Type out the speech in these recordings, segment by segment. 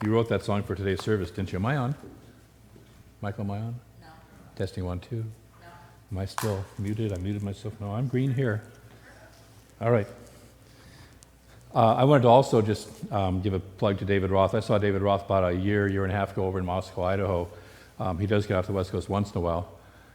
You wrote that song for today's service, didn't you? Am I on? Michael, am I on? No. Testing 1, 2. No. Am I still muted? I muted myself. No, I'm green here. All right. I wanted to also just give a plug to David Roth. I saw David Roth about a year and a half ago over in Moscow, Idaho. He does get out to the West Coast once in a while,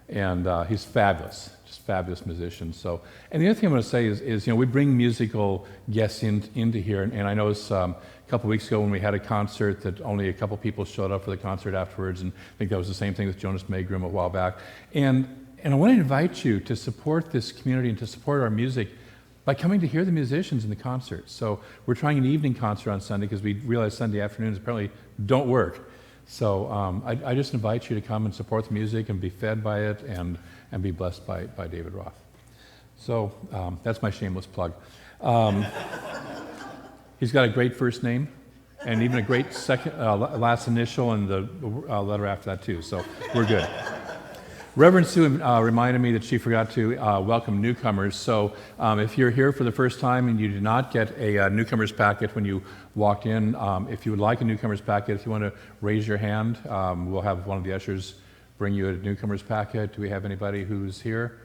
and he's fabulous, just fabulous musician. So, and the other thing I'm going to say is we bring musical guests into here, and I noticed a couple weeks ago when we had a concert that only a couple people showed up for the concert afterwards, and I think that was the same thing with Jonas Magrum a while back. And I want to invite you to support this community and to support our music by coming to hear the musicians in the concert. So we're trying an evening concert on Sunday because we realize Sunday afternoons apparently don't work. So I just invite you to come and support the music and be fed by it and be blessed by David Roth. So that's my shameless plug. He's got a great first name and even a great second last initial and the letter after that too. So we're good. Reverend Sue reminded me that she forgot to welcome newcomers. So if you're here for the first time and you did not get a newcomer's packet when you walked in, if you would like a newcomer's packet, if you want to raise your hand, we'll have one of the ushers bring you a newcomer's packet. Do we have anybody who's here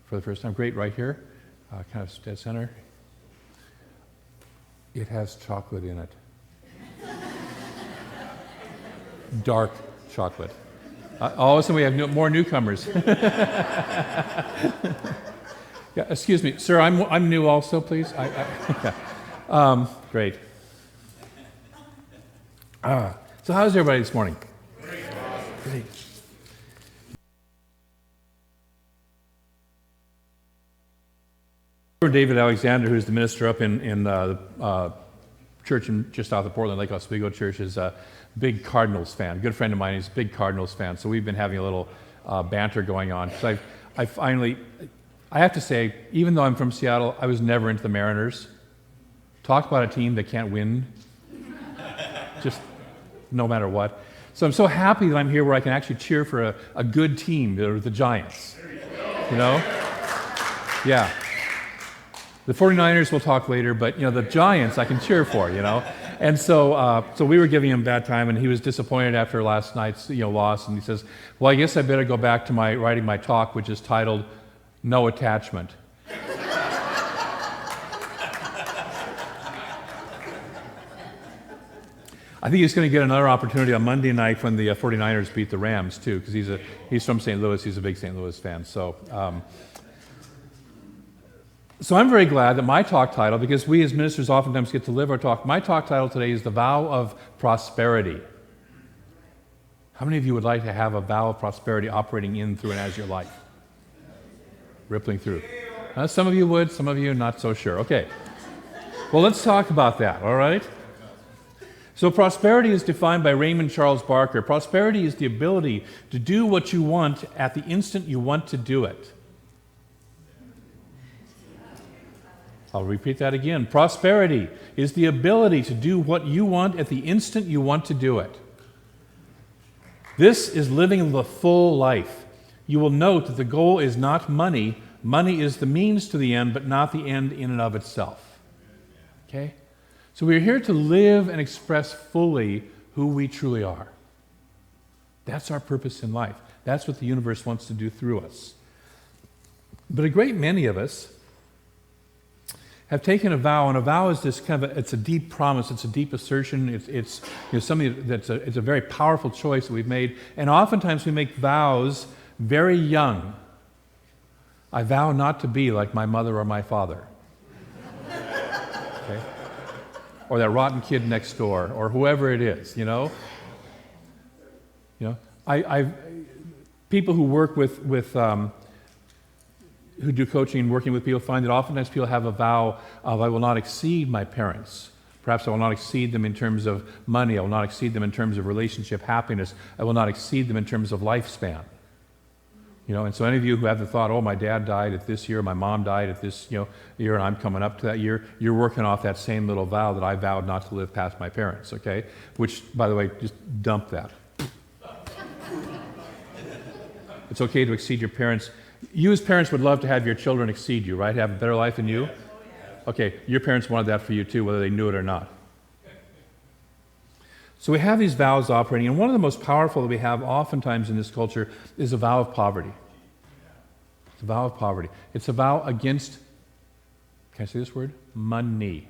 for the first time? Great, right here, kind of dead center. It has chocolate in it. Dark chocolate. All of a sudden we have more newcomers. Yeah, excuse me, sir, I'm new also, please. Yeah. Great. So how's everybody this morning? Great. David Alexander, who's the minister up in the church just south of Portland, Lake Oswego Church, is a big Cardinals fan. A good friend of mine is a big Cardinals fan, so we've been having a little banter going on. So I have to say, even though I'm from Seattle, I was never into the Mariners. Talk about a team that can't win, just no matter what. So I'm so happy that I'm here where I can actually cheer for a good team, the Giants. You know? Yeah. The 49ers we'll talk later, but the Giants I can cheer for, And so we were giving him a bad time, and he was disappointed after last night's loss, and he says, well, I guess I better go back to writing my talk, which is titled, No Attachment. I think he's going to get another opportunity on Monday night when the 49ers beat the Rams, too, because he's from St. Louis. He's a big St. Louis fan. So I'm very glad that my talk title, because we as ministers oftentimes get to live our talk, my talk title today is The Vow of Prosperity. How many of you would like to have a vow of prosperity operating in, through, and as your life? Rippling through. Some of you would, some of you not so sure. Okay. Well, let's talk about that, all right? So prosperity is defined by Raymond Charles Barker. Prosperity is the ability to do what you want at the instant you want to do it. I'll repeat that again. Prosperity is the ability to do what you want at the instant you want to do it. This is living the full life. You will note that the goal is not money. Money is the means to the end, but not the end in and of itself. Okay? So we're here to live and express fully who we truly are. That's our purpose in life. That's what the universe wants to do through us. But a great many of us have taken a vow, and a vow is this it's a deep promise, it's a deep assertion, it's something it's a very powerful choice that we've made, and oftentimes we make vows very young. I vow not to be like my mother or my father. Okay? Or that rotten kid next door, or whoever it is, people who work with who do coaching and working with people find that oftentimes people have a vow of, I will not exceed my parents. Perhaps I will not exceed them in terms of money. I will not exceed them in terms of relationship happiness. I will not exceed them in terms of lifespan. And so any of you who have the thought, oh, my dad died at this year, my mom died at this year, and I'm coming up to that year, you're working off that same little vow that I vowed not to live past my parents, okay? Which, by the way, just dump that. It's okay to exceed your parents. You as parents would love to have your children exceed you, right? Have a better life than you? Okay, your parents wanted that for you too, whether they knew it or not. So we have these vows operating, and one of the most powerful that we have oftentimes in this culture is a vow of poverty. It's a vow of poverty. It's a vow against, can I say this word? Money.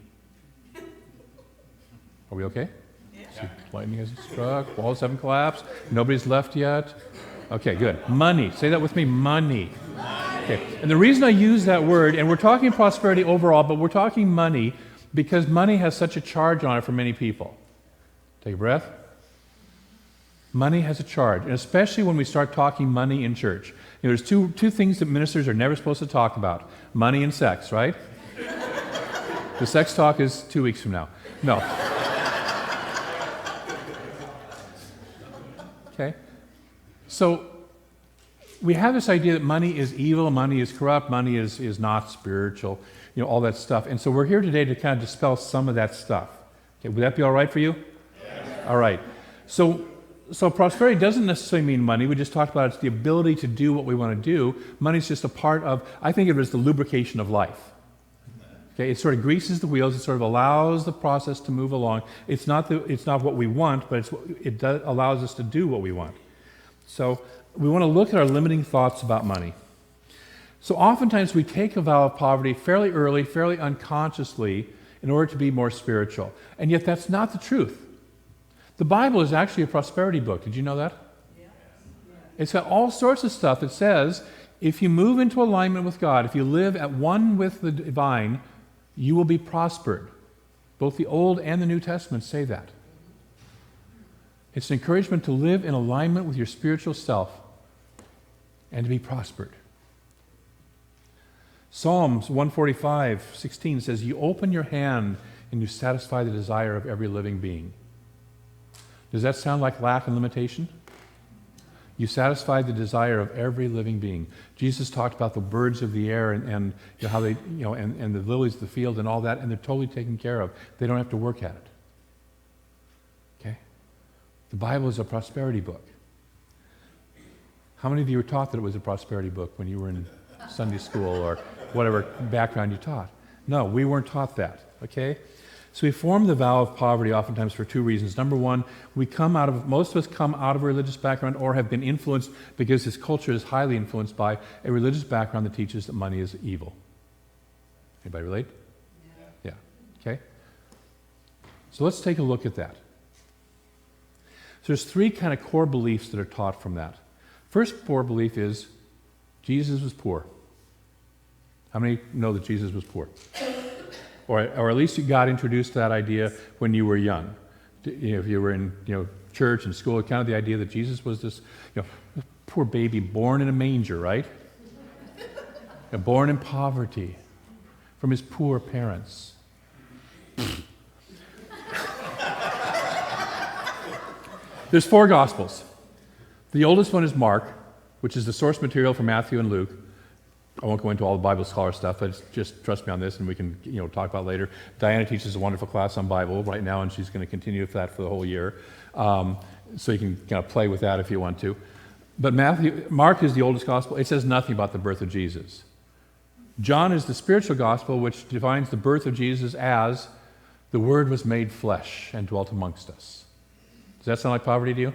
Are we okay? Yeah. See, lightning hasn't struck, walls haven't collapsed, nobody's left yet. Okay, good. Money. Say that with me, money. Okay. And the reason I use that word, and we're talking prosperity overall, but we're talking money because money has such a charge on it for many people. Take a breath. Money has a charge, and especially when we start talking money in church. You know, there's two things that ministers are never supposed to talk about: money and sex, right? The sex talk is 2 weeks from now. No. Okay? So we have this idea that money is evil, money is corrupt, money is not spiritual, you know, all that stuff. And so we're here today to kind of dispel some of that stuff. Okay, would that be all right for you? All right. So prosperity doesn't necessarily mean money. We just talked about it's the ability to do what we want to do. Money's just a part of, I think of it as the lubrication of life. Okay, it sort of greases the wheels. It sort of allows the process to move along. It's not what we want, but allows us to do what we want. So we want to look at our limiting thoughts about money. So oftentimes we take a vow of poverty fairly early, fairly unconsciously, in order to be more spiritual. And yet that's not the truth. The Bible is actually a prosperity book. Did you know that? Yeah. It's got all sorts of stuff that says if you move into alignment with God, if you live at one with the divine, you will be prospered. Both the Old and the New Testament say that. It's an encouragement to live in alignment with your spiritual self and to be prospered. Psalms 145:16 says, "You open your hand and you satisfy the desire of every living being." Does that sound like lack and limitation? You satisfy the desire of every living being. Jesus talked about the birds of the air and you know, how they, you know, and the lilies of the field and all that, and they're totally taken care of. They don't have to work at it. Okay? The Bible is a prosperity book. How many of you were taught that it was a prosperity book when you were in Sunday school or whatever background you taught? No, we weren't taught that. Okay? So we form the vow of poverty oftentimes for two reasons. Number one, most of us come out of a religious background or have been influenced because this culture is highly influenced by a religious background that teaches that money is evil. Anybody relate? Yeah. Okay? So let's take a look at that. So there's three kind of core beliefs that are taught from that. First core belief is Jesus was poor. How many know that Jesus was poor? Or at least you got introduced to that idea when you were young. You know, if you were in church and school, kind of the idea that Jesus was this poor baby born in a manger, right? Born in poverty from his poor parents. There's 4 Gospels. The oldest one is Mark, which is the source material for Matthew and Luke. I won't go into all the Bible scholar stuff, but just trust me on this, and we can talk about it later. Diana teaches a wonderful class on Bible right now, and she's going to continue with that for the whole year. So you can kind of play with that if you want to. But Mark is the oldest gospel. It says nothing about the birth of Jesus. John is the spiritual gospel, which defines the birth of Jesus as the Word was made flesh and dwelt amongst us. Does that sound like poverty to you?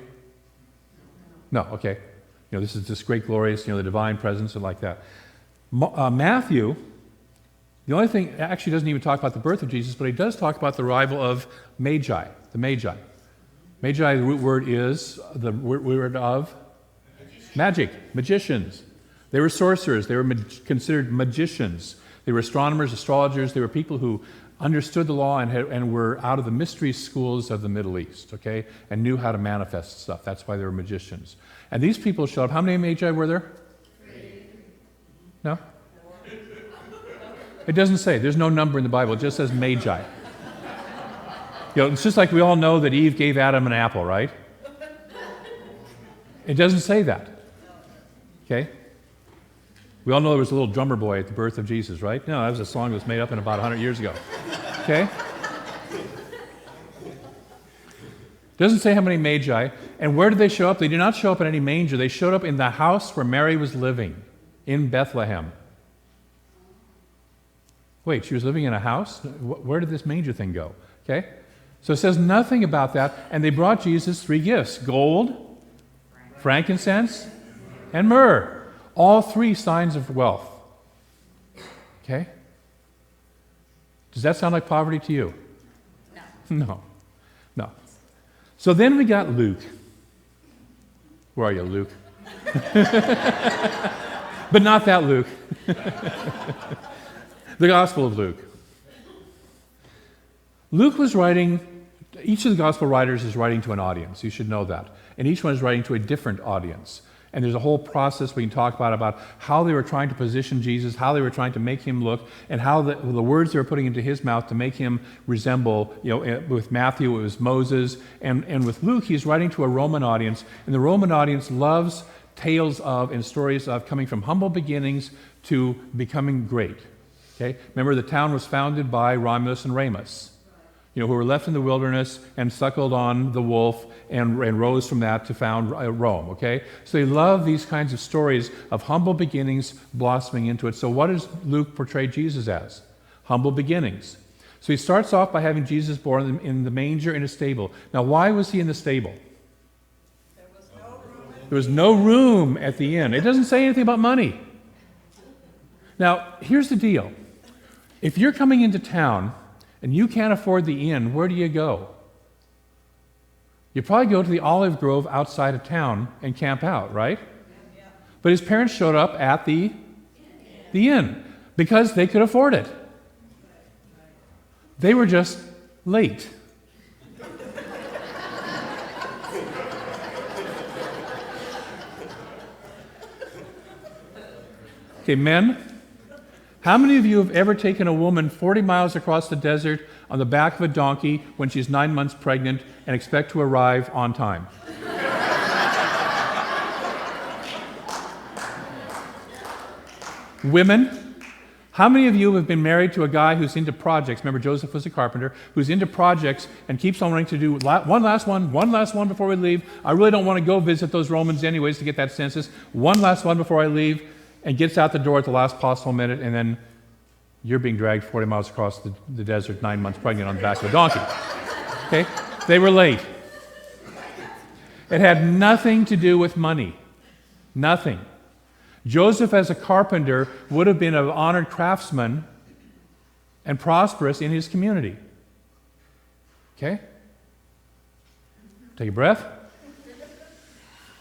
No, okay. This is this great, glorious, the divine presence and like that. Matthew, the only thing, actually doesn't even talk about the birth of Jesus, but he does talk about the arrival of Magi, the Magi. Magi, the root word is the word of magic, magicians. They were sorcerers. They were considered magicians. They were astronomers, astrologers. They were people who understood the law and were out of the mystery schools of the Middle East, okay, and knew how to manifest stuff. That's why they were magicians. And these people showed up. How many Magi were there? 3. No? It doesn't say. There's no number in the Bible. It just says Magi. It's just like we all know that Eve gave Adam an apple, right? It doesn't say that. Okay? We all know there was a little drummer boy at the birth of Jesus, right? No, that was a song that was made up in about 100 years ago. Okay? Doesn't say how many Magi. And where did they show up? They did not show up in any manger. They showed up in the house where Mary was living, in Bethlehem. Wait, she was living in a house? Where did this manger thing go? Okay? So it says nothing about that. And they brought Jesus 3 gifts: gold, frankincense, and myrrh. All 3 signs of wealth. Okay? Does that sound like poverty to you? No. No. So then we got Luke. Where are you, Luke? But not that Luke. The Gospel of Luke. Luke was writing, each of the Gospel writers is writing to an audience. You should know that. And each one is writing to a different audience. And there's a whole process we can talk about how they were trying to position Jesus, how they were trying to make him look, and how the words they were putting into his mouth to make him resemble, with Matthew it was Moses, and with Luke he's writing to a Roman audience, and the Roman audience loves tales of and stories of coming from humble beginnings to becoming great. Okay? Remember, the town was founded by Romulus and Remus, who were left in the wilderness and suckled on the wolf and rose from that to found Rome, okay? So they love these kinds of stories of humble beginnings blossoming into it. So what does Luke portray Jesus as? Humble beginnings. So he starts off by having Jesus born in the manger in a stable. Now, why was he in the stable? There was no room at the inn. It doesn't say anything about money. Now, here's the deal. If you're coming into town and you can't afford the inn, where do you go? You probably go to the olive grove outside of town and camp out, right? Yeah. But his parents showed up at the inn because they could afford it. They were just late. Okay, men, how many of you have ever taken a woman 40 miles across the desert on the back of a donkey when she's 9 months pregnant and expect to arrive on time? Women, how many of you have been married to a guy who's into projects? Remember, Joseph was a carpenter, who's into projects and keeps on wanting to do one last one before we leave. I really don't want to go visit those Romans anyways to get that census. One last one before I leave, and gets out the door at the last possible minute, and then you're being dragged 40 miles across the desert, 9 months pregnant on the back of a donkey. Okay? They were late. It had nothing to do with money. Nothing. Joseph, as a carpenter, would have been an honored craftsman and prosperous in his community. Okay? Take a breath.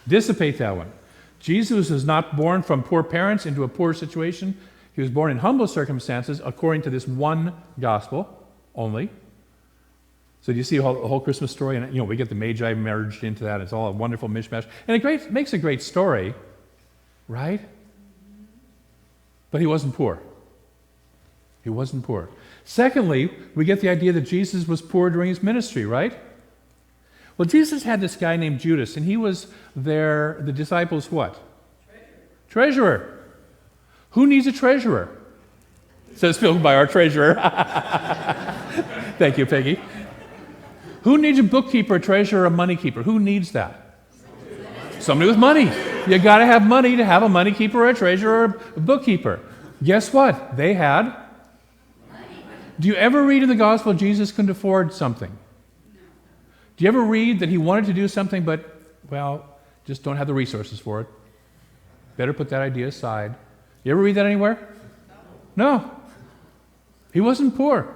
Dissipate that one. Jesus was not born from poor parents into a poor situation. He was born in humble circumstances according to this one gospel only. So do you see the whole Christmas story? And we get the Magi merged into that. It's all a wonderful mishmash. And it makes a great story, right? But he wasn't poor. He wasn't poor. Secondly, we get the idea that Jesus was poor during his ministry, right? Well, Jesus had this guy named Judas, and he was the disciples' what? Treasurer. Who needs a treasurer? Says filled by our treasurer. Thank you, Peggy. Who needs a bookkeeper, a treasurer, a money keeper? Who needs that? Somebody with money. You got to have money to have a money keeper, or a treasurer, or a bookkeeper. Guess what? They had money. Do you ever read in the gospel Jesus couldn't afford something? Do you ever read that he wanted to do something, but, just don't have the resources for it? Better put that idea aside. You ever read that anywhere? No. He wasn't poor.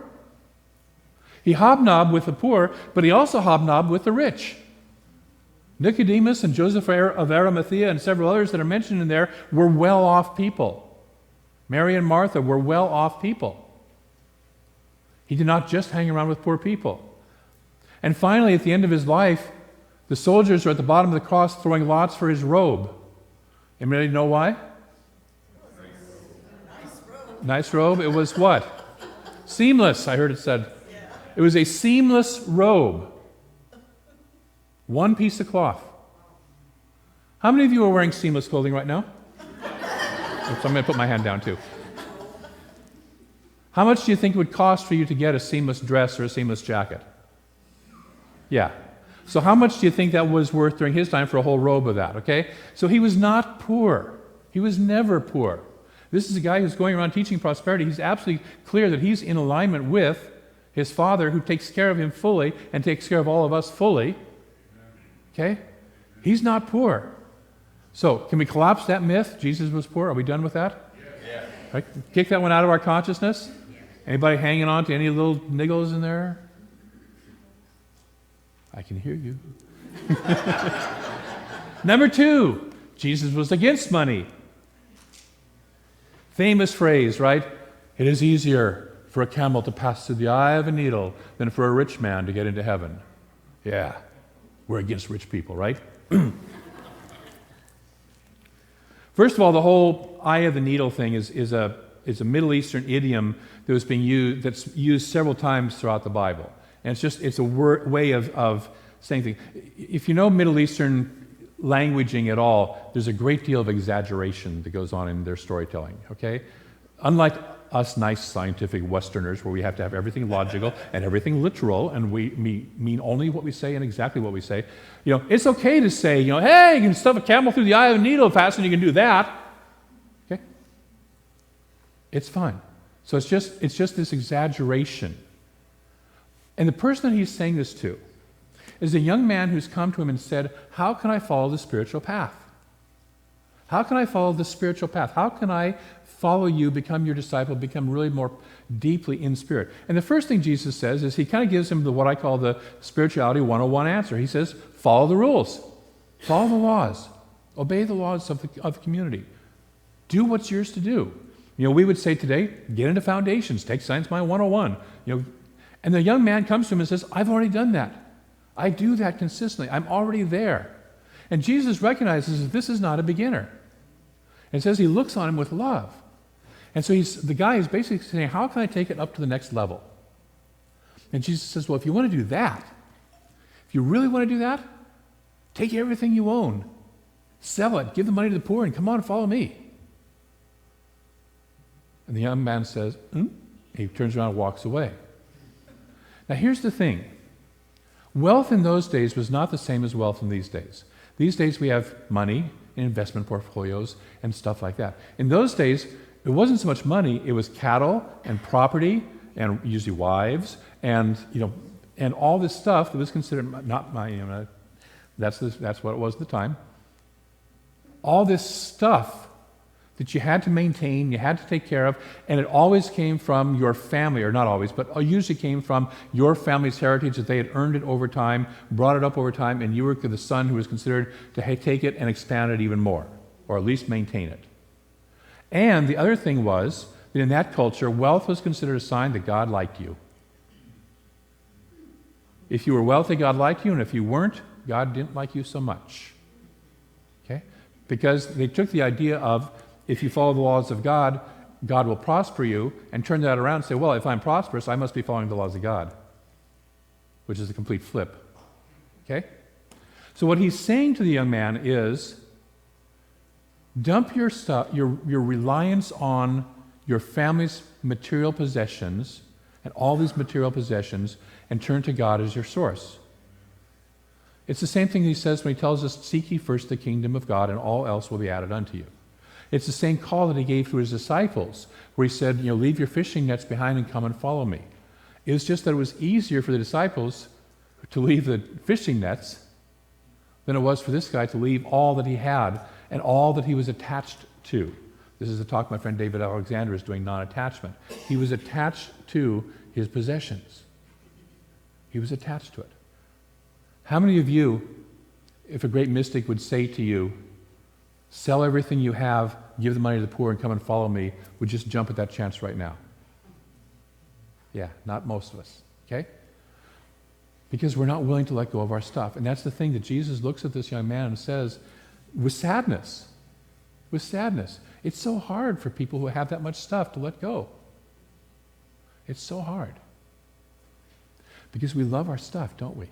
He hobnobbed with the poor, but he also hobnobbed with the rich. Nicodemus and Joseph of Arimathea and several others that are mentioned in there were well-off people. Mary and Martha were well-off people. He did not just hang around with poor people. And finally, at the end of his life, the soldiers are at the bottom of the cross throwing lots for his robe. Anybody know why? Nice robe. It was what? Seamless, I heard it said. It was a seamless robe. One piece of cloth. How many of you are wearing seamless clothing right now? So I'm going to put my hand down too. How much do you think it would cost for you to get a seamless dress or a seamless jacket? Yeah. So how much do you think that was worth during his time for a whole robe of that, okay? So he was not poor. He was never poor. This is a guy who's going around teaching prosperity. He's absolutely clear that he's in alignment with His Father who takes care of him fully and takes care of all of us fully. Okay? He's not poor. So, can we collapse that myth? Jesus was poor. Are we done with that? Yes. Right? Kick that one out of our consciousness? Anybody hanging on to any little niggles in there? I can hear you. Number 2, Jesus was against money. Famous phrase, right? It is easier for a camel to pass through the eye of a needle than for a rich man to get into heaven. Yeah, we're against rich people, right? First of all, the whole eye of the needle thing is a Middle Eastern idiom that was being used, that's used several times throughout the Bible. And it's a way of saying things. If you know Middle Eastern languaging at all, there's a great deal of exaggeration that goes on in their storytelling, okay? Unlike us nice scientific Westerners where we have to have everything logical and everything literal and we mean only what we say and exactly what we say, it's okay to say, hey, you can stuff a camel through the eye of a needle faster than you can do that. Okay? It's fine. So it's just this exaggeration. And the person that he's saying this to is a young man who's come to him and said, how can I follow the spiritual path? How can I follow the spiritual path? How can I follow you, become your disciple, become really more deeply in spirit? And the first thing Jesus says is he kind of gives him what I call the spirituality 101 answer. He says, follow the rules. Follow the laws. Obey the laws of the community. Do what's yours to do. We would say today, get into foundations, take Science Mind 101. And the young man comes to him and says, I've already done that. I do that consistently. I'm already there. And Jesus recognizes that this is not a beginner. And says he looks on him with love. And so the guy is basically saying, how can I take it up to the next level? And Jesus says, well, if you want to do that, if you really want to do that, take everything you own, sell it, give the money to the poor, and come on and follow me. And the young man says, He turns around and walks away. Now here's the thing. Wealth in those days was not the same as wealth in these days. These days we have money and investment portfolios and stuff like that. In those days, it wasn't so much money, it was cattle and property and usually wives and all this stuff that was considered not money. That's what it was at the time. All this stuff that you had to maintain, you had to take care of, and it always came from your family, or not always, but usually came from your family's heritage that they had earned it over time, brought it up over time, and you were the son who was considered to take it and expand it even more, or at least maintain it. And the other thing was that in that culture, wealth was considered a sign that God liked you. If you were wealthy, God liked you, and if you weren't, God didn't like you so much. Okay? Because they took the idea of, if you follow the laws of God, God will prosper you, and turn that around and say, well, if I'm prosperous, I must be following the laws of God, which is a complete flip. Okay? So what he's saying to the young man is, dump your stuff, your reliance on your family's material possessions and all these material possessions, and turn to God as your source. It's the same thing he says when he tells us, seek ye first the kingdom of God, and all else will be added unto you. It's the same call that he gave to his disciples, where he said, leave your fishing nets behind and come and follow me. It was just that it was easier for the disciples to leave the fishing nets than it was for this guy to leave all that he had and all that he was attached to. This is the talk my friend David Alexander is doing, non-attachment. He was attached to his possessions. He was attached to it. How many of you, if a great mystic would say to you, sell everything you have, give the money to the poor, and come and follow me, would just jump at that chance right now? Yeah, not most of us, okay? Because we're not willing to let go of our stuff. And that's the thing that Jesus looks at this young man and says, with sadness, it's so hard for people who have that much stuff to let go. It's so hard. Because we love our stuff, don't we?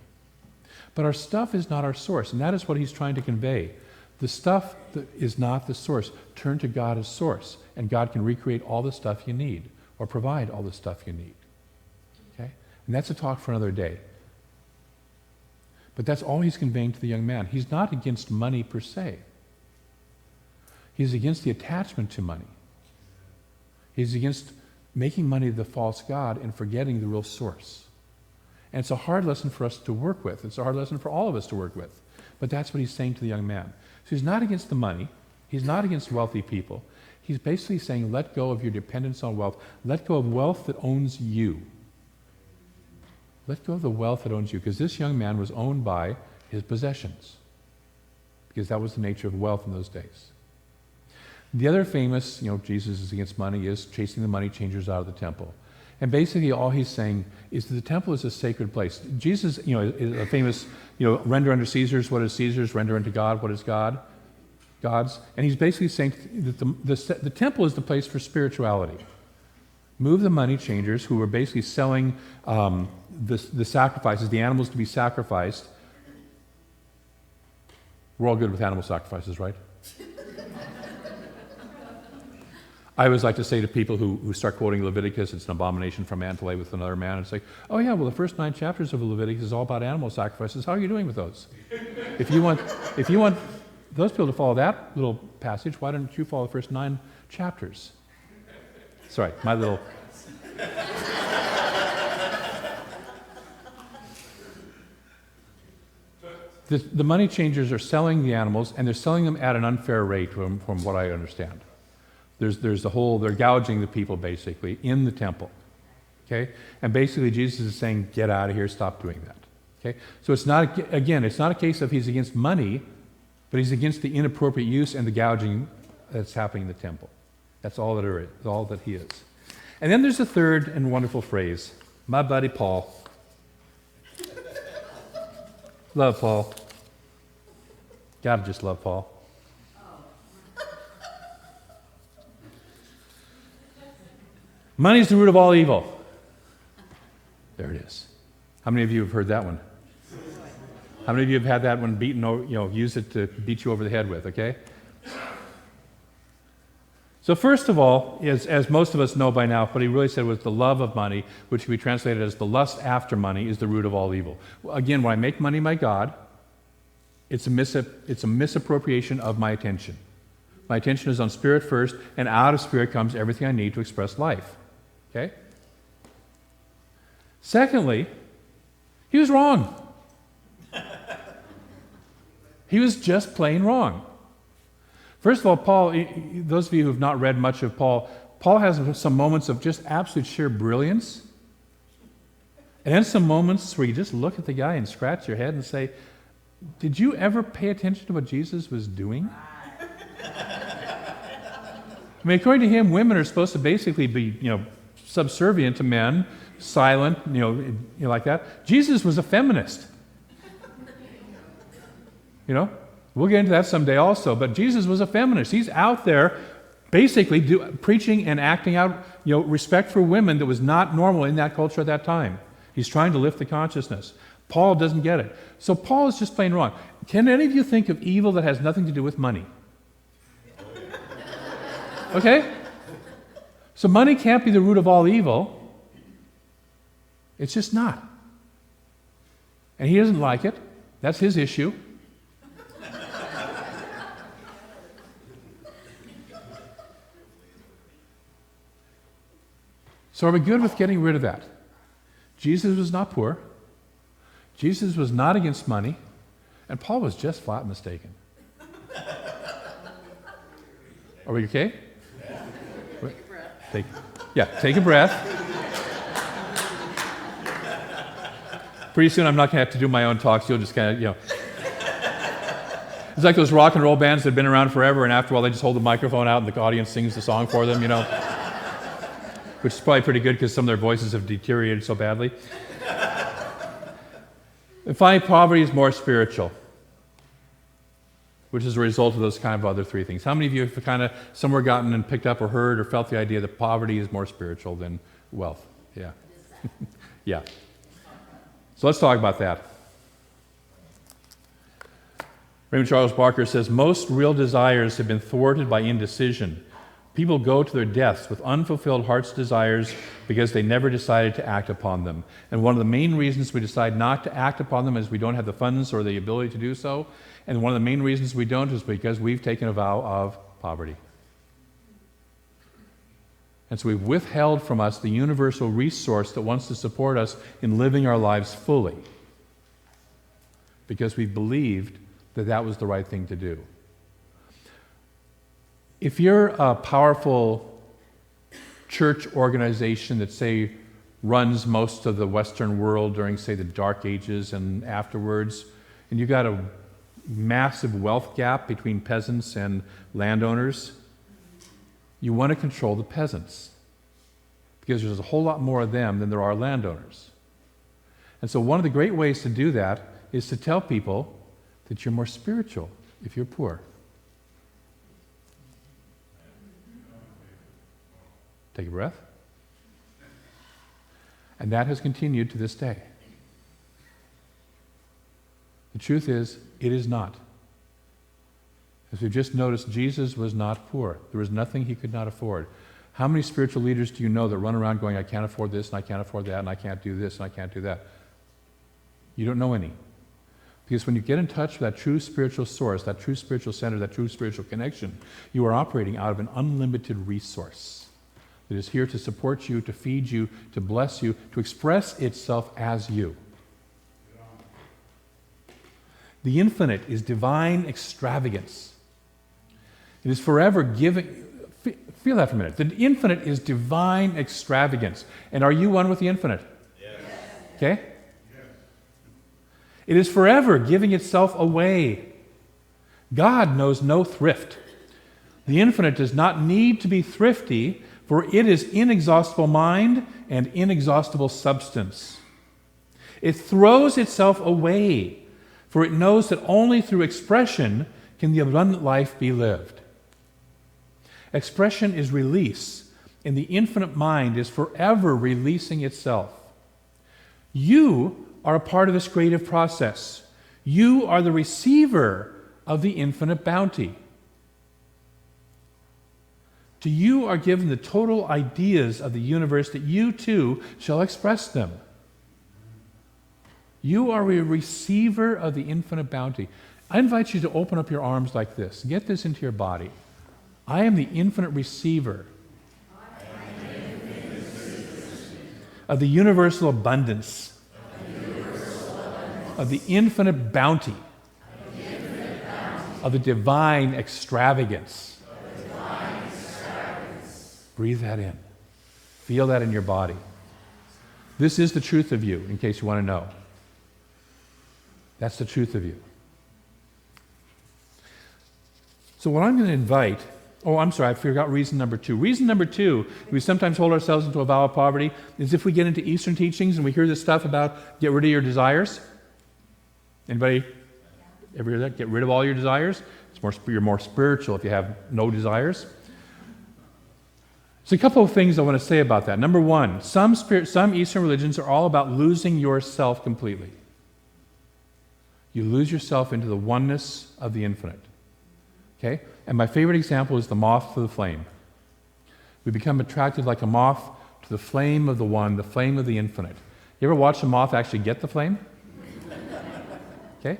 But our stuff is not our source, and that is what he's trying to convey. The stuff is not the source. Turn to God as source, and God can recreate all the stuff you need, or provide all the stuff you need. Okay? And that's a talk for another day. But that's all he's conveying to the young man. He's not against money per se. He's against the attachment to money. He's against making money the false god and forgetting the real source. And it's a hard lesson for us to work with. It's a hard lesson for all of us to work with. But that's what he's saying to the young man. So he's not against the money. He's not against wealthy people. He's basically saying, let go of your dependence on wealth. Let go of wealth that owns you. Let go of the wealth that owns you. Because this young man was owned by his possessions. Because that was the nature of wealth in those days. The other famous, Jesus is against money, is chasing the money changers out of the temple. And basically all he's saying is that the temple is a sacred place. Jesus, is a famous, render unto Caesar's what is Caesar's, render unto God what is God's. And he's basically saying that the temple is the place for spirituality. Move the money changers who were basically selling the sacrifices, the animals to be sacrificed. We're all good with animal sacrifices, right? I always like to say to people who start quoting Leviticus, it's an abomination for a man to lay with another man. It's like, oh yeah, well the first 9 chapters of Leviticus is all about animal sacrifices. How are you doing with those? If you want those people to follow that little passage, why don't you follow the first 9 chapters? Sorry, my little... The money changers are selling the animals, and they're selling them at an unfair rate from what I understand. There's the whole, they're gouging the people basically in the temple, okay? And basically Jesus is saying, get out of here, stop doing that, okay? So it's not a case of he's against money, but he's against the inappropriate use and the gouging that's happening in the temple. That's all that he is. And then there's a third and wonderful phrase, my buddy Paul. Love Paul. Gotta just love Paul. Money's the root of all evil. There it is. How many of you have heard that one? How many of you have had that one beaten, use it to beat you over the head with, okay? So first of all, as most of us know by now, what he really said was the love of money, which can be translated as the lust after money, is the root of all evil. Again, when I make money my God, it's a misappropriation of my attention. My attention is on spirit first, and out of spirit comes everything I need to express life. Okay? Secondly, he was wrong. He was just plain wrong. First of all, Paul, those of you who have not read much of Paul has some moments of just absolute sheer brilliance, and then some moments where you just look at the guy and scratch your head and say, did you ever pay attention to what Jesus was doing? I mean, according to him, women are supposed to basically be, subservient to men, silent, like that. Jesus was a feminist. We'll get into that someday also, but Jesus was a feminist. He's out there basically preaching and acting out, respect for women that was not normal in that culture at that time. He's trying to lift the consciousness. Paul doesn't get it. So Paul is just plain wrong. Can any of you think of evil that has nothing to do with money? Okay? So money can't be the root of all evil. It's just not. And he doesn't like it. That's his issue. So are we good with getting rid of that? Jesus was not poor. Jesus was not against money. And Paul was just flat mistaken. Are we okay? Take a breath. Pretty soon I'm not going to have to do my own talks. You'll just kind of, It's like those rock and roll bands that have been around forever, and after a while they just hold the microphone out and the audience sings the song for them, Which is probably pretty good because some of their voices have deteriorated so badly. And finally, poverty is more spiritual, which is a result of those kind of other 3 things. How many of you have kind of somewhere gotten and picked up or heard or felt the idea that poverty is more spiritual than wealth? Yeah. Yeah. So let's talk about that. Raymond Charles Barker says, most real desires have been thwarted by indecision. People go to their deaths with unfulfilled heart's desires because they never decided to act upon them. And one of the main reasons we decide not to act upon them is we don't have the funds or the ability to do so. And one of the main reasons we don't is because we've taken a vow of poverty. And so we've withheld from us the universal resource that wants to support us in living our lives fully, because we believed that that was the right thing to do. If you're a powerful church organization that, say, runs most of the Western world during, say, the Dark Ages and afterwards, and you've got a massive wealth gap between peasants and landowners, you want to control the peasants, because there's a whole lot more of them than there are landowners. And so one of the great ways to do that is to tell people that you're more spiritual if you're poor. Take a breath. And that has continued to this day. The truth is, it is not. As we've just noticed, Jesus was not poor. There was nothing he could not afford. How many spiritual leaders do you know that run around going, I can't afford this, and I can't afford that, and I can't do this, and I can't do that? You don't know any. Because when you get in touch with that true spiritual source, that true spiritual center, that true spiritual connection, you are operating out of an unlimited resource that is here to support you, to feed you, to bless you, to express itself as you. The infinite is divine extravagance. It is forever giving. Feel that for a minute. The infinite is divine extravagance. And are you one with the infinite? Yes. Okay? Yes. It is forever giving itself away. God knows no thrift. The infinite does not need to be thrifty, for it is inexhaustible mind and inexhaustible substance. It throws itself away, for it knows that only through expression can the abundant life be lived. Expression is release, and the infinite mind is forever releasing itself. You are a part of this creative process. You are the receiver of the infinite bounty. To you are given the total ideas of the universe that you too shall express them. You are a receiver of the infinite bounty. I invite you to open up your arms like this. Get this into your body. I am the infinite receiver of the universal abundance, of the infinite bounty, of the divine extravagance. Breathe that in. Feel that in your body. This is the truth of you, in case you want to know. That's the truth of you. So what I'm going to invite, I forgot reason number 2. Reason number 2, we sometimes hold ourselves into a vow of poverty, is if we get into Eastern teachings and we hear this stuff about get rid of your desires. Anybody ever hear that? Get rid of all your desires? You're more spiritual if you have no desires. So a couple of things I want to say about that. Number 1, some Eastern religions are all about losing yourself completely. You lose yourself into the oneness of the infinite. Okay? And my favorite example is the moth to the flame. We become attracted like a moth to the flame of the one, the flame of the infinite. You ever watch a moth actually get the flame? Okay?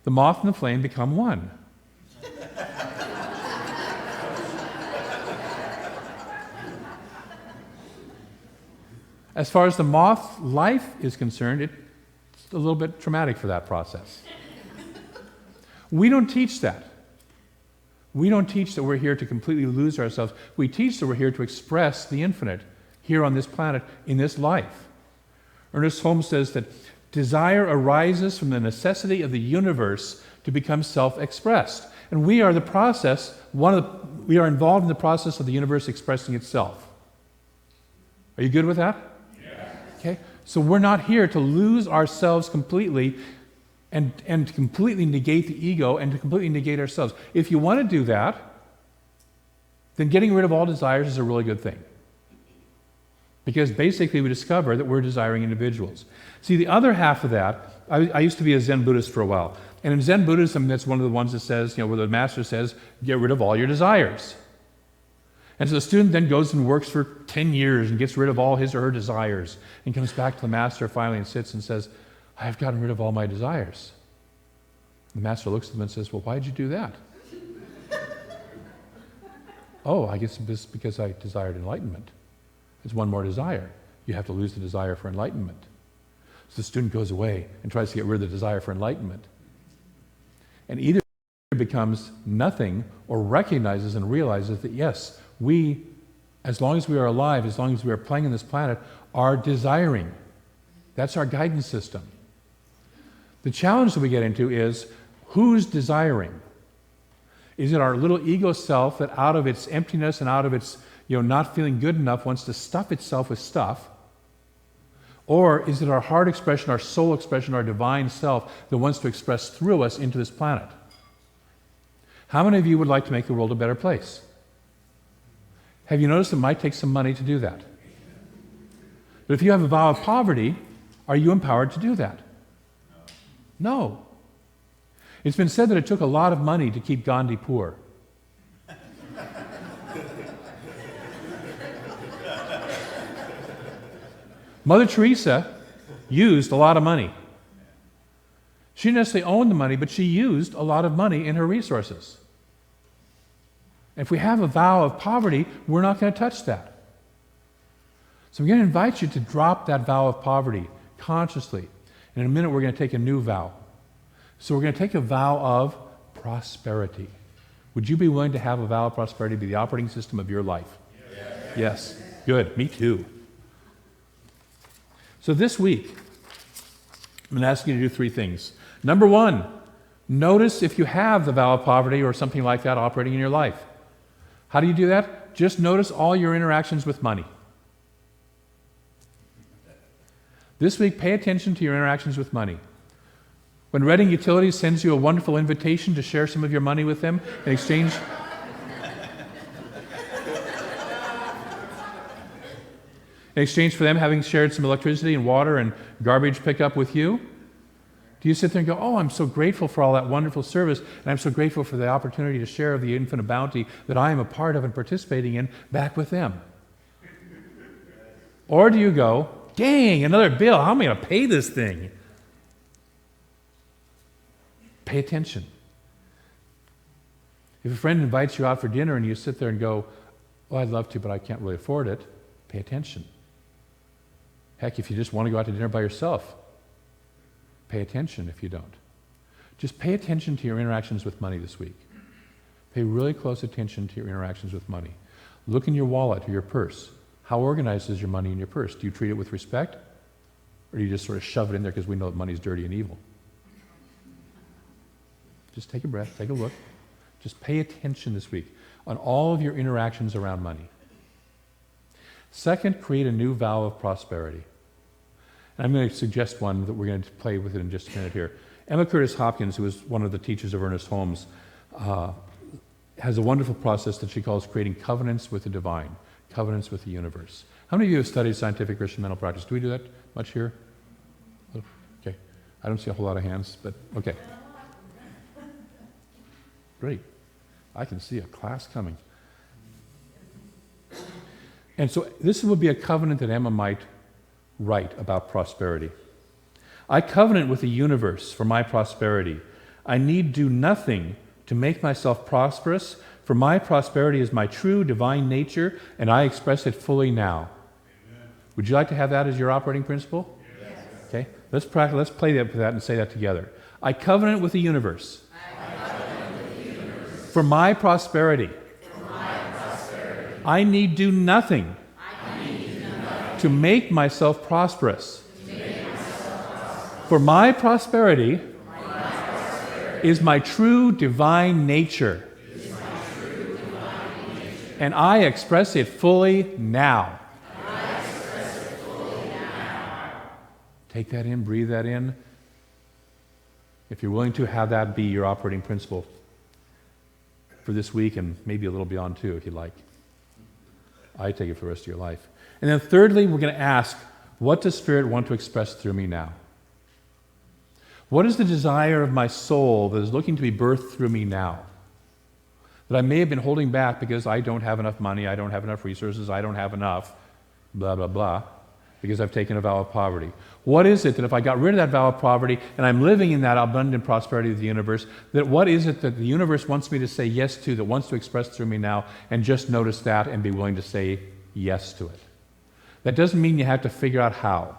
The moth and the flame become one. As far as the moth life is concerned, it's a little bit traumatic for that process. We don't teach that. We don't teach that we're here to completely lose ourselves. We teach that we're here to express the infinite here on this planet, in this life. Ernest Holmes says that desire arises from the necessity of the universe to become self-expressed. And we are the process, we are involved in the process of the universe expressing itself. Are you good with that? Yes. Okay? So we're not here to lose ourselves completely and to completely negate the ego and to completely negate ourselves. If you want to do that, then getting rid of all desires is a really good thing. Because basically we discover that we're desiring individuals. See, the other half of that, I used to be a Zen Buddhist for a while. And in Zen Buddhism, that's one of the ones that says, where the master says, get rid of all your desires. And so the student then goes and works for 10 years and gets rid of all his or her desires and comes back to the master finally and sits and says, I have gotten rid of all my desires. The master looks at them and says, well, why did you do that? oh, I guess it's because I desired enlightenment. It's one more desire. You have to lose the desire for enlightenment. So the student goes away and tries to get rid of the desire for enlightenment. And either becomes nothing or recognizes and realizes that yes, we, as long as we are alive, as long as we are playing on this planet, are desiring. That's our guidance system. The challenge that we get into is, who's desiring? Is it our little ego self that out of its emptiness and out of its not feeling good enough wants to stuff itself with stuff? Or is it our heart expression, our soul expression, our divine self that wants to express through us into this planet? How many of you would like to make the world a better place? Have you noticed it might take some money to do that? But if you have a vow of poverty, are you empowered to do that? No. It's been said that it took a lot of money to keep Gandhi poor. Mother Teresa used a lot of money. She didn't necessarily own the money, but she used a lot of money in her resources. If we have a vow of poverty, we're not going to touch that. So I'm going to invite you to drop that vow of poverty consciously. And in a minute, we're going to take a new vow. So we're going to take a vow of prosperity. Would you be willing to have a vow of prosperity be the operating system of your life? Yes. Good. Me too. So this week, I'm going to ask you to do 3 things. Number 1, notice if you have the vow of poverty or something like that operating in your life. How do you do that? Just notice all your interactions with money. This week, pay attention to your interactions with money. When Reading Utilities sends you a wonderful invitation to share some of your money with them in exchange for them having shared some electricity and water and garbage pickup with you, do you sit there and go, oh, I'm so grateful for all that wonderful service, and I'm so grateful for the opportunity to share of the infinite bounty that I am a part of and participating in back with them? Or do you go, dang, another bill, how am I going to pay this thing? Pay attention. If a friend invites you out for dinner and you sit there and go, oh, I'd love to, but I can't really afford it, pay attention. Heck, if you just want to go out to dinner by yourself, pay attention if you don't. Just pay attention to your interactions with money this week. Pay really close attention to your interactions with money. Look in your wallet or your purse. How organized is your money in your purse? Do you treat it with respect? Or do you just sort of shove it in there because we know that money's dirty and evil? Just take a breath, take a look. Just pay attention this week on all of your interactions around money. Second, create a new vow of prosperity. And I'm going to suggest one that we're going to play with it in just a minute here. Emma Curtis Hopkins, who was one of the teachers of Ernest Holmes, has a wonderful process that she calls creating covenants with the divine, covenants with the universe. How many of you have studied scientific Christian mental practice? Do we do that much here? Okay. I don't see a whole lot of hands, but okay. Great. I can see a class coming. And so this would be a covenant that Emma might write about prosperity. I covenant with the universe for my prosperity. I need do nothing to make myself prosperous, for my prosperity is my true divine nature, and I express it fully now. Amen. Would you like to have that as your operating principle? Yes. Okay. Let's play that with that and say that together. I covenant with the universe. For my prosperity. I need do nothing to make myself prosperous. For my prosperity is my true divine nature. And I express it fully now. Take that in, breathe that in. If you're willing to, have that be your operating principle for this week and maybe a little beyond too, if you'd like. I take it for the rest of your life. And then thirdly, we're going to ask, what does Spirit want to express through me now? What is the desire of my soul that is looking to be birthed through me now? That I may have been holding back because I don't have enough money, I don't have enough resources, I don't have enough, blah, blah, blah. because I've taken a vow of poverty? What is it that if I got rid of that vow of poverty and I'm living in that abundant prosperity of the universe, that what is it that the universe wants me to say yes to, that wants to express through me now, and just notice that and be willing to say yes to it? That doesn't mean you have to figure out how.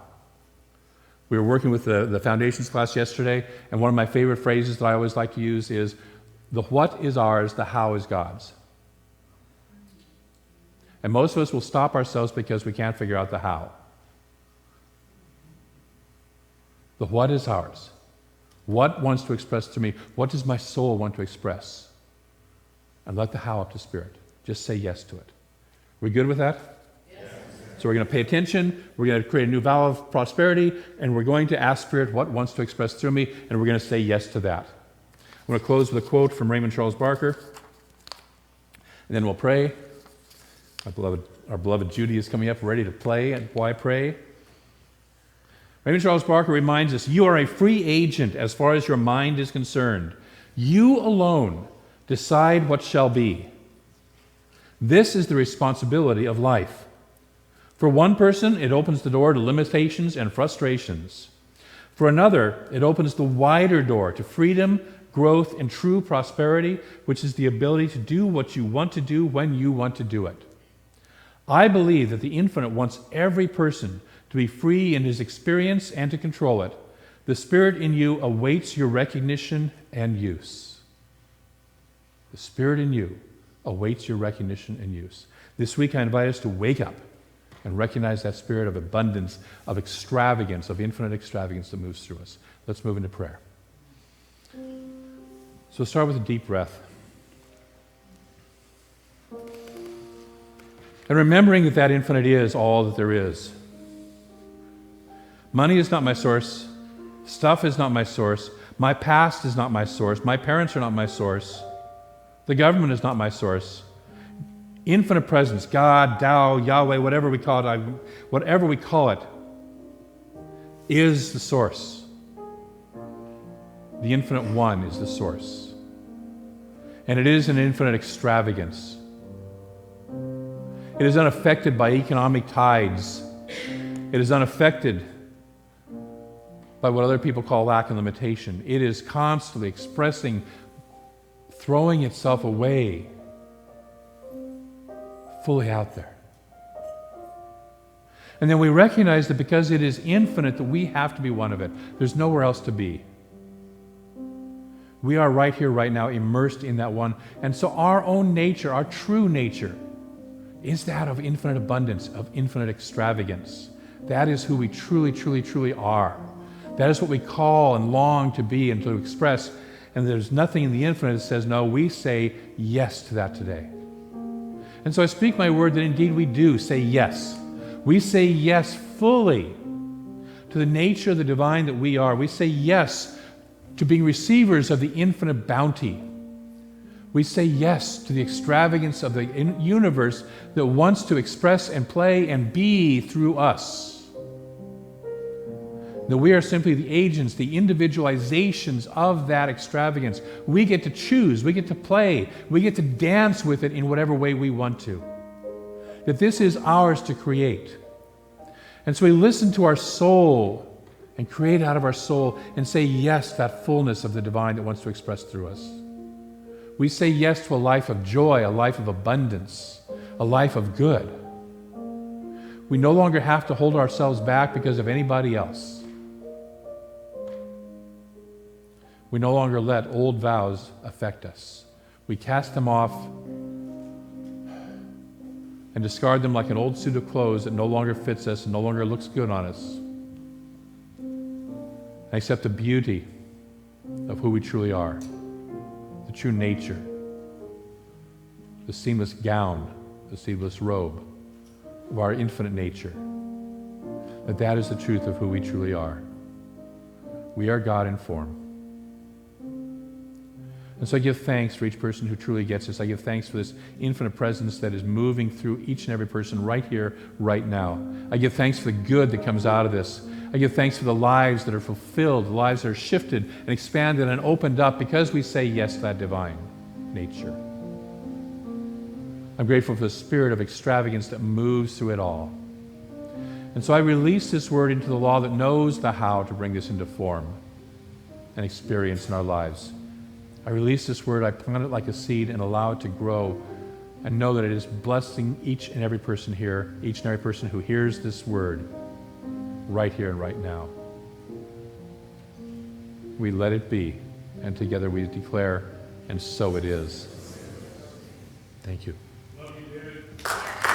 We were working with the foundations class yesterday, and one of my favorite phrases that I always like to use is, the what is ours, the how is God's. And most of us will stop ourselves because we can't figure out the how. The what is ours. What wants to express to me? What does my soul want to express? And let the how up to Spirit. Just say yes to it. We good with that? Yes. So we're going to pay attention, we're going to create a new vow of prosperity, and we're going to ask Spirit what wants to express through me, and we're going to say yes to that. I'm going to close with a quote from Raymond Charles Barker, and then we'll pray. Our beloved Judy is coming up ready to play, and why pray? Raymond Charles Barker reminds us, you are a free agent as far as your mind is concerned. You alone decide what shall be. This is the responsibility of life. For one person, it opens the door to limitations and frustrations. For another, it opens the wider door to freedom, growth, and true prosperity, which is the ability to do what you want to do when you want to do it. I believe that the Infinite wants every person to be free in his experience and to control it. The Spirit in you awaits your recognition and use. The Spirit in you awaits your recognition and use. This week I invite us to wake up and recognize that spirit of abundance, of extravagance, of infinite extravagance that moves through us. Let's move into prayer. So start with a deep breath. And remembering that that infinite is all that there is. Money is not my source. Stuff is not my source. My past is not my source. My parents are not my source. The government is not my source. Infinite presence, God, Tao, Yahweh, whatever we call it, is the source. The infinite one is the source. And it is an infinite extravagance. It is unaffected by economic tides. It is unaffected by what other people call lack and limitation. It is constantly expressing, throwing itself away, fully out there. And then we recognize that because it is infinite, that we have to be one of it. There's nowhere else to be. We are right here, right now, immersed in that one. And so our own nature, our true nature, is that of infinite abundance, of infinite extravagance. That is who we truly, truly, truly are. That is what we call and long to be and to express. And there's nothing in the infinite that says no. We say yes to that today. And so I speak my word that indeed we do say yes. We say yes fully to the nature of the divine that we are. We say yes to being receivers of the infinite bounty. We say yes to the extravagance of the universe that wants to express and play and be through us. That we are simply the agents, the individualizations of that extravagance. We get to choose, we get to play, we get to dance with it in whatever way we want to. That this is ours to create. And so we listen to our soul and create out of our soul and say yes to that fullness of the divine that wants to express through us. We say yes to a life of joy, a life of abundance, a life of good. We no longer have to hold ourselves back because of anybody else. We no longer let old vows affect us. We cast them off and discard them like an old suit of clothes that no longer fits us and no longer looks good on us. And accept the beauty of who we truly are, the true nature, the seamless gown, the seamless robe of our infinite nature. That is the truth of who we truly are. We are God in form. And so I give thanks for each person who truly gets this. I give thanks for this infinite presence that is moving through each and every person right here, right now. I give thanks for the good that comes out of this. I give thanks for the lives that are fulfilled, the lives that are shifted and expanded and opened up because we say yes to that divine nature. I'm grateful for the spirit of extravagance that moves through it all. And so I release this word into the law that knows the how to bring this into form and experience in our lives. I release this word, I plant it like a seed and allow it to grow and know that it is blessing each and every person here, each and every person who hears this word right here and right now. We let it be, and together we declare, and so it is. Thank you. Love you, David.